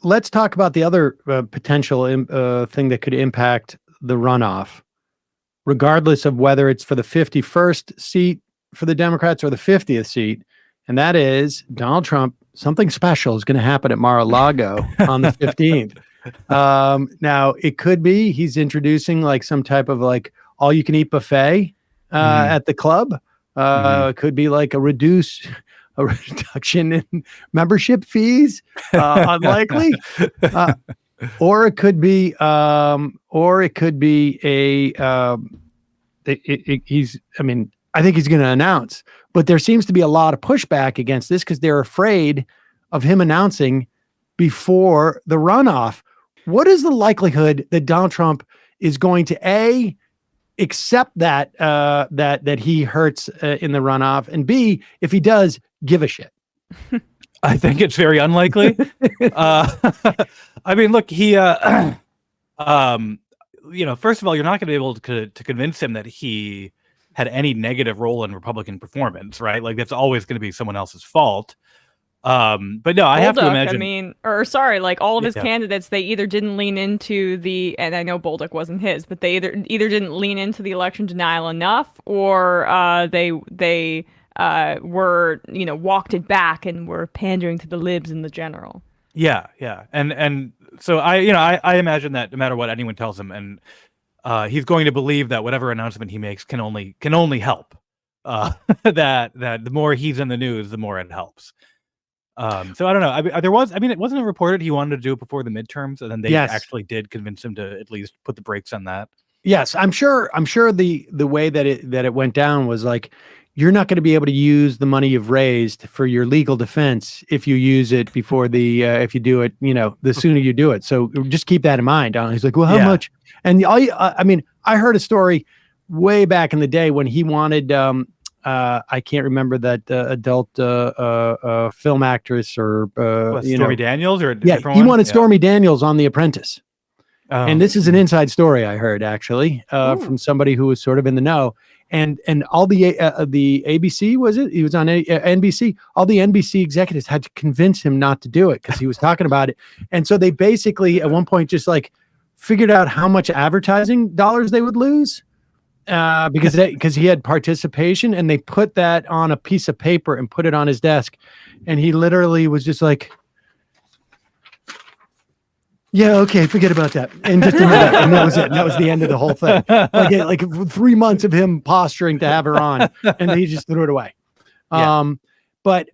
let's talk about the other potential thing that could impact the runoff, regardless of whether it's for the 51st seat for the Democrats or the 50th seat. And that is Donald Trump. Something special is going to happen at Mar-a-Lago on the 15th. Now, it could be he's introducing like some type of like all-you-can-eat buffet at the club. It could be like a reduction in membership fees. Unlikely. Or it could be he's. I mean, I think he's going to announce, but there seems to be a lot of pushback against this because they're afraid of him announcing before the runoff. What is the likelihood that Donald Trump is going to accept that that he hurts in the runoff, and B, if he does, give a shit? I think it's very unlikely. I mean, look, he, first of all, you're not going to be able to convince him that he had any negative role in Republican performance, right? Like that's always going to be someone else's fault. But no, I have to imagine. Like all of his candidates, they either didn't lean into and I know Bolduc wasn't his, but they either didn't lean into the election denial enough, or they were walked it back and were pandering to the libs in the general. Yeah, and so I imagine that no matter what anyone tells him, and he's going to believe that whatever announcement he makes can only help. That the more he's in the news, the more it helps. So I don't know. It wasn't reported he wanted to do it before the midterms, and then they actually did convince him to at least put the brakes on that. Yes, I'm sure the way that it went down was like, you're not going to be able to use the money you've raised for your legal defense if you use it before if you do it, the sooner you do it. So just keep that in mind. He's like, well, how much? And I heard a story way back in the day when he wanted, I can't remember that adult film actress or Stormy Daniels or he wanted Stormy Daniels on The Apprentice. And this is an inside story I heard actually from somebody who was sort of in the know. And all the ABC, was it? He was on NBC. All the NBC executives had to convince him not to do it because he was talking about it. And so they basically at one point just like figured out how much advertising dollars they would lose because he had participation, and they put that on a piece of paper and put it on his desk. And he literally was just like, yeah, okay, forget about that. And just and that was it. And that was the end of the whole thing. Like 3 months of him posturing to have her on, and then he just threw it away. Yeah. But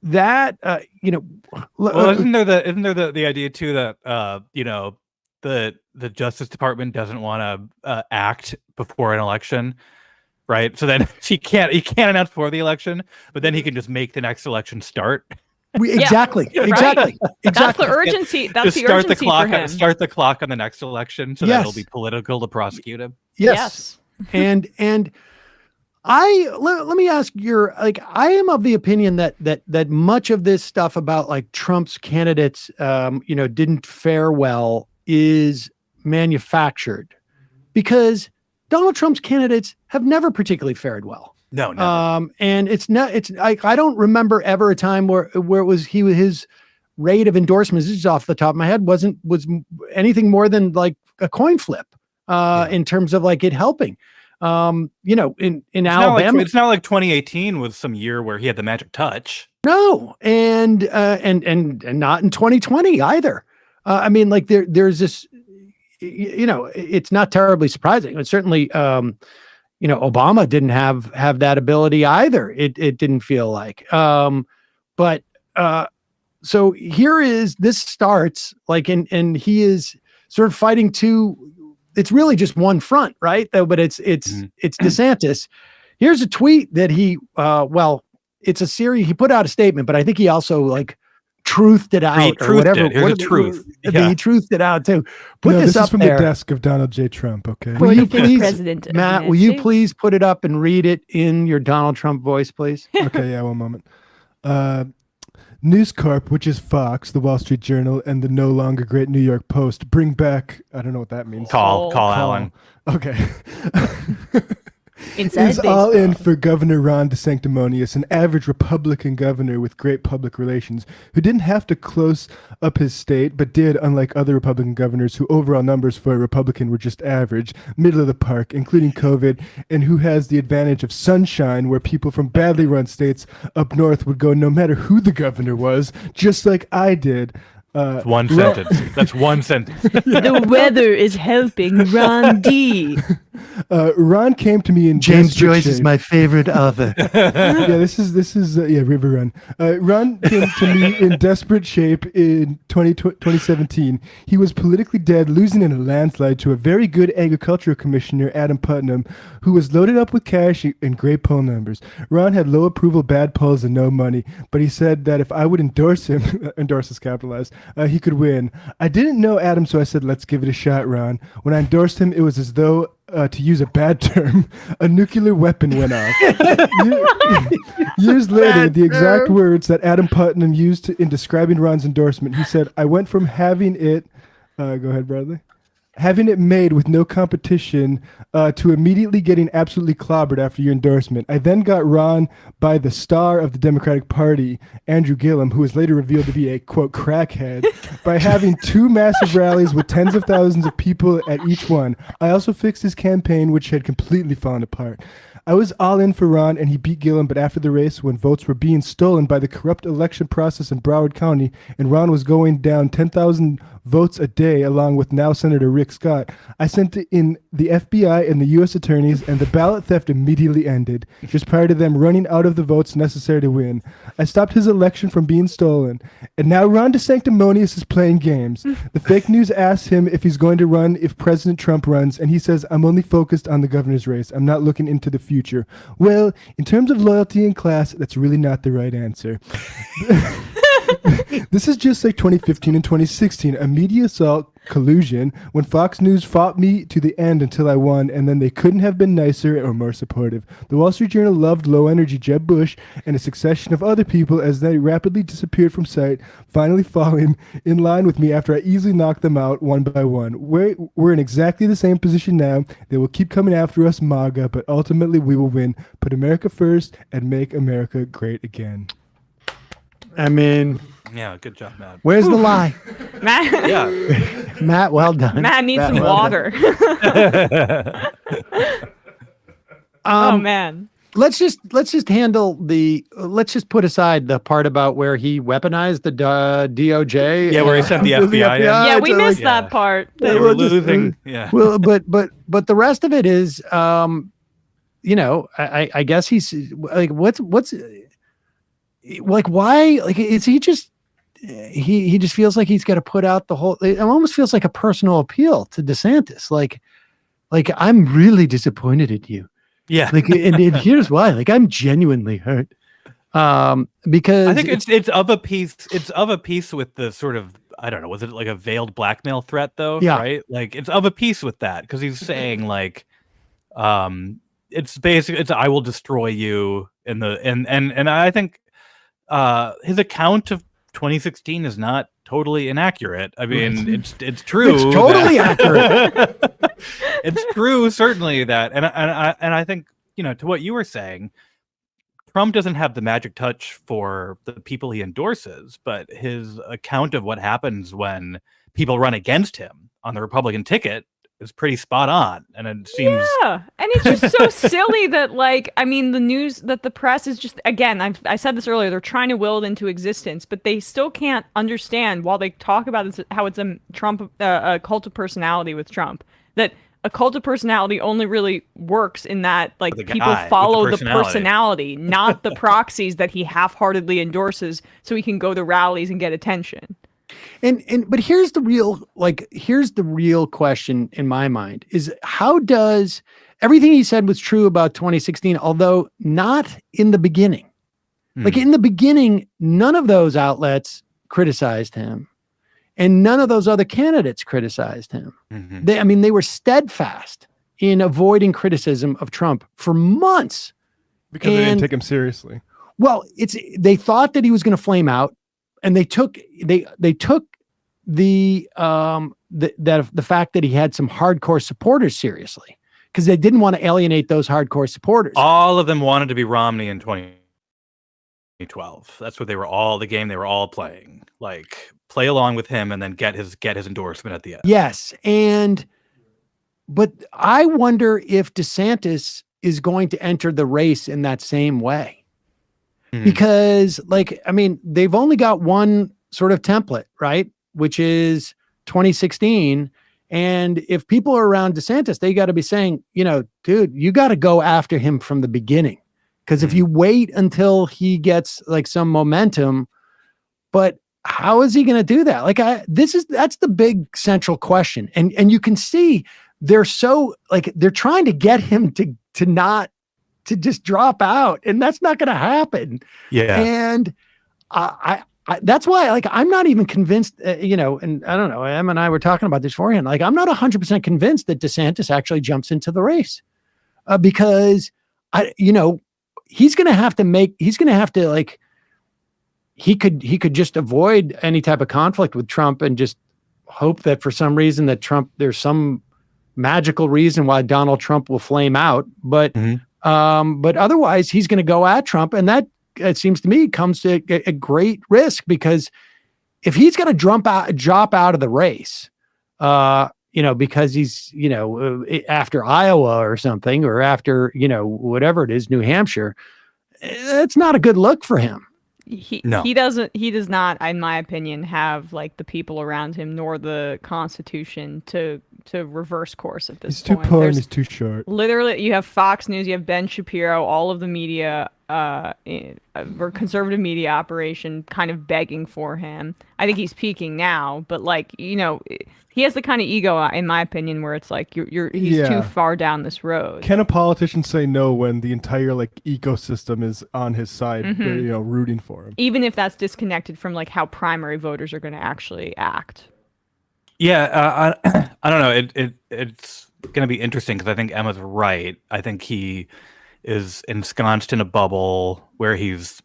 that isn't there the idea too that the Justice Department doesn't want to act before an election, right? So then he can't announce before the election, but then he can just make the next election start. Exactly. That's the urgency. That's the urgency for him. Start the clock on the next election, so that it'll be political to prosecute him. Yes. And let me ask I am of the opinion that much of this stuff about like Trump's candidates, didn't fare well is manufactured, because Donald Trump's candidates have never particularly fared well. No, never. And I don't remember ever a time where it was his rate of endorsements, this is off the top of my head, was anything more than like a coin flip in terms of like it helping. In Alabama, it's not like 2018 was some year where he had the magic touch. No, and not in 2020 either. There's this, it's not terribly surprising. It's certainly, Obama didn't have that ability either. It didn't feel like, so this starts like, and he is sort of fighting it's really just one front, right? But it's DeSantis. Here's a tweet that it's a series. He put out a statement, but I think he also like truthed it out or whatever. Here's the truth. He truthed it out too. This is from the desk of Donald J. Trump. Okay. Will you please, Matt? Will you please put it up and read it in your Donald Trump voice, please? Okay. Yeah. One moment. News Corp, which is Fox, the Wall Street Journal, and the no longer great New York Post, bring back. I don't know what that means. Call Alan. Okay. Inside is all in for Governor Ron DeSantis, an average Republican governor with great public relations, who didn't have to close up his state, but did, unlike other Republican governors who overall numbers for a Republican were just average, middle of the park, including COVID, and who has the advantage of sunshine, where people from badly run states up north would go no matter who the governor was, just like I did. One sentence. That's one sentence. The weather is helping Ron D. Ron came to me in James desperate Joyce is shape. my favorite author. Yeah, this is River Run. Ron came to me in desperate shape in 2017. He was politically dead, losing in a landslide to a very good agricultural commissioner, Adam Putnam, who was loaded up with cash and great poll numbers. Ron had low approval, bad polls, and no money, but he said that if I would endorse him, endorse is capitalized, he could win. I didn't know Adam, so I said, let's give it a shot, Ron. When I endorsed him, it was as though, to use a bad term, a nuclear weapon went off. Years later, the exact words that Adam Putnam used in describing Ron's endorsement, he said, I went from having it, go ahead, Bradley. Having it made with no competition to immediately getting absolutely clobbered after your endorsement. I then got Ron by the star of the Democratic Party, Andrew Gillum, who was later revealed to be a, quote, crackhead, by having 2 massive rallies with tens of thousands of people at each one. I also fixed his campaign, which had completely fallen apart. I was all in for Ron, and he beat Gillum, but after the race, when votes were being stolen by the corrupt election process in Broward County, and Ron was going down 10,000 votes a day, along with now Senator Rick Scott, I sent in the FBI and the U.S. attorneys, and the ballot theft immediately ended, just prior to them running out of the votes necessary to win. I stopped his election from being stolen, and now Ron DeSantis is playing games. The fake news asks him if he's going to run if President Trump runs, and he says, I'm only focused on the governor's race. I'm not looking into the future. Well, in terms of loyalty and class, that's really not the right answer. This is just like 2015 and 2016, a media assault collusion when Fox News fought me to the end until I won, and then they couldn't have been nicer or more supportive. The Wall Street Journal loved low-energy Jeb Bush and a succession of other people as they rapidly disappeared from sight, finally falling in line with me after I easily knocked them out one by one. We're in exactly the same position now. They will keep coming after us, MAGA, but ultimately we will win. Put America first and make America great again. I mean, Yeah, good job, Matt. where's the lie? Matt, Yeah. Matt, well done. Matt needs some well water. Oh man. Let's just handle let's just put aside the part about where he weaponized the DOJ. Yeah, where he sent the FBI in. Yeah, we so, missed yeah. that part. They Well, were just- losing. Yeah. Well, but the rest of it is, you know, I guess he's like, what's like, why? Like, is he just he just feels like he's got to put out the whole. It almost feels like a personal appeal to DeSantis. Like I'm really disappointed at you. Yeah. Like, and here's why. Like, I'm genuinely hurt. Because I think it's of a piece. It's of a piece with the sort of, I don't know, was it like a veiled blackmail threat though? Yeah. Right. Like it's of a piece with that because he's saying like, it's basically I will destroy you and I think his account of 2016 is not totally inaccurate. I mean, it's true. It's totally accurate. It's true, certainly that, and I think, you know, to what you were saying, Trump doesn't have the magic touch for the people he endorses, but his account of what happens when people run against him on the Republican ticket is pretty spot on, and it seems Yeah, and it's just so silly that, like, I mean, the news that the press is just, again, I said this earlier, they're trying to will it into existence, but they still can't understand while they talk about it, how it's a cult of personality with Trump, that a cult of personality only really works in that, like, The people guy with follow the the personality. personality, not the proxies that he half-heartedly endorses so he can go to rallies and get attention. But here's the real question in my mind is, how does everything he said was true about 2016, although not in the beginning. Like in the beginning, none of those outlets criticized him. And none of those other candidates criticized him. Mm-hmm. They were steadfast in avoiding criticism of Trump for months. Because they didn't take him seriously. Well, they thought that he was going to flame out, and they took the fact that he had some hardcore supporters seriously. because they didn't want to alienate those hardcore supporters. All of them wanted to be Romney in 2012. That's what they were all the game they were all playing. Like play along with him and then get his endorsement at the end. Yes, but I wonder if DeSantis is going to enter the race in that same way. Because they've only got one sort of template, right? Which is 2016. And if people are around DeSantis, they got to be saying, dude, you got to go after him from the beginning. Because if you wait until he gets like some momentum, but how is he going to do that? That's the big central question. And you can see they're so they're trying to get him to just drop out, and that's not going to happen. Yeah. And I that's why I'm not even convinced, and I don't know, Em and I were talking about this beforehand. I'm not 100% convinced that DeSantis actually jumps into the race because he's going to have to he could just avoid any type of conflict with Trump and just hope that for some reason that there's some magical reason why Donald Trump will flame out. But otherwise he's going to go at Trump. And that, it seems to me, comes to a great risk, because if he's going to drop out of the race, because he's, after Iowa or something, or after, whatever it is, New Hampshire, it's not a good look for him. He does not, in my opinion, have the people around him nor the Constitution to reverse course at this He's too point. poor and he's too short. Literally, you have Fox News, you have Ben Shapiro, all of the media, or conservative media operation kind of begging for him. I think he's peaking now, but he has the kind of ego, in my opinion, where it's he's too far down this road. Can a politician say no when the entire ecosystem is on his side, rooting for him? Even if that's disconnected from how primary voters are going to actually act. Yeah, I don't know. It's going to be interesting because I think Emma's right. I think he is ensconced in a bubble where he's,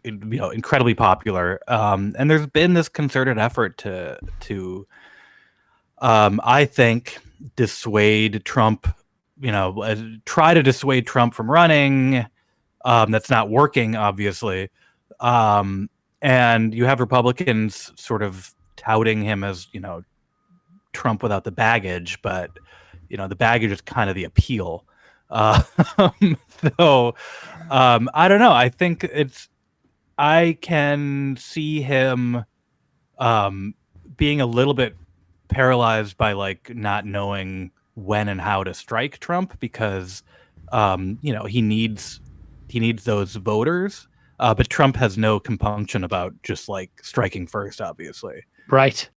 incredibly popular. And there's been this concerted effort to I think, dissuade Trump. Try to dissuade Trump from running. That's not working, obviously. And you have Republicans sort of touting him as, Trump without the baggage, but, the baggage is kind of the appeal. So, I don't know. I think I can see him being a little bit paralyzed by not knowing when and how to strike Trump, because, he needs those voters. But Trump has no compunction about just striking first, obviously. Right.